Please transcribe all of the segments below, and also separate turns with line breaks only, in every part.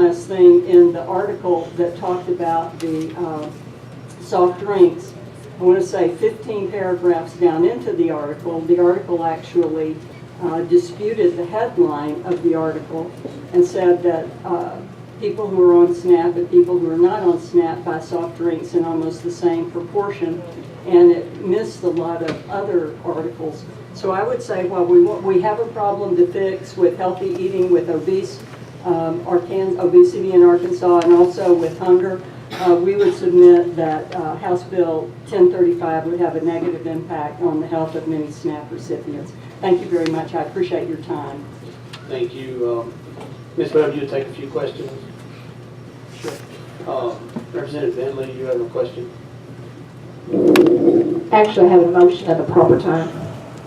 last thing, in the article that talked about the soft drinks, I want to say 15 paragraphs down into the article actually disputed the headline of the article and said that people who are on SNAP and people who are not on SNAP buy soft drinks in almost the same proportion, and it missed a lot of other articles. So I would say while we have a problem to fix with healthy eating, with obesity in Arkansas, and also with hunger, we would submit that House Bill 1035 would have a negative impact on the health of many SNAP recipients. Thank you very much. I appreciate your time.
Thank you. Ms. Webb, you take a few questions? Sure. Representative Bentley, you have a question?
Actually, I have a motion at the proper time.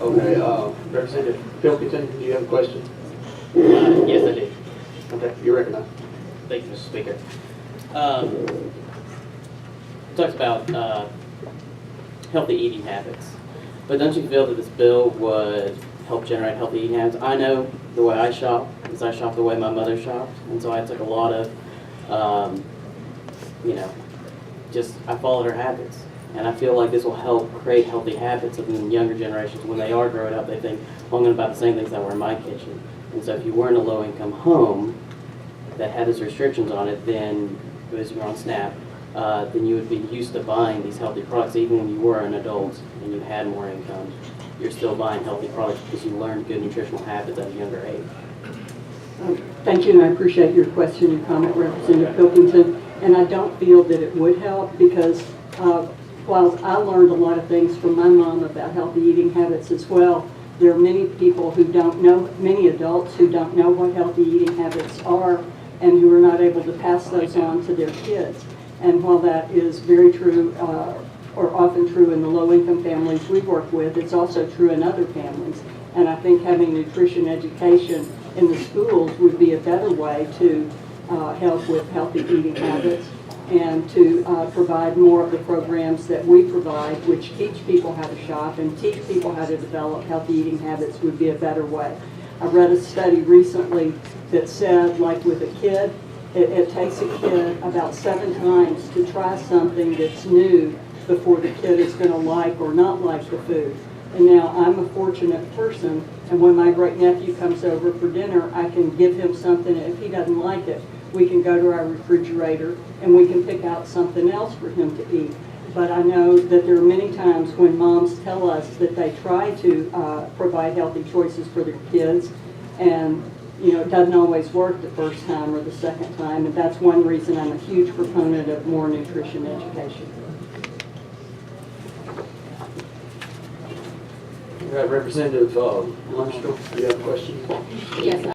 Okay. Representative Pilkington, do you have a question?
Yes, I do.
Okay, you're recognized.
Thank you, Mr. Speaker. It talks about healthy eating habits, but don't you feel that this bill would help generate healthy eating habits? I know the way I shop is I shop the way my mother shopped, and so I took a lot of, I followed her habits. And I feel like this will help create healthy habits of the younger generations. When they are growing up, they think, well, I'm going to buy the same things that were in my kitchen. And so if you were in a low-income home that had those restrictions on it, then, as you're on SNAP, then you would be used to buying these healthy products. Even when you were an adult and you had more income, you're still buying healthy products because you learned good nutritional habits at a younger age.
Thank you, and I appreciate your question and comment, Representative Pilkington. And I don't feel that it would help because while I learned a lot of things from my mom about healthy eating habits as well, there are many people who don't know, many adults who don't know what healthy eating habits are and who are not able to pass those on to their kids. And while that is very true, or often true in the low-income families we work with, it's also true in other families. And I think having nutrition education in the schools would be a better way to help with healthy eating habits, and to provide more of the programs that we provide, which teach people how to shop and teach people how to develop healthy eating habits, would be a better way. I read a study recently that said, like with a kid, it takes a kid about 7 times to try something that's new before the kid is going to like or not like the food. And now I'm a fortunate person, and when my great-nephew comes over for dinner, I can give him something, and if he doesn't like it, we can go to our refrigerator and we can pick out something else for him to eat. But I know that there are many times when moms tell us that they try to provide healthy choices for their kids, and it doesn't always work the first time or the second time, and that's one reason I'm a huge proponent of more nutrition education.
Representative Lundstrom, do you have a question?
Yes,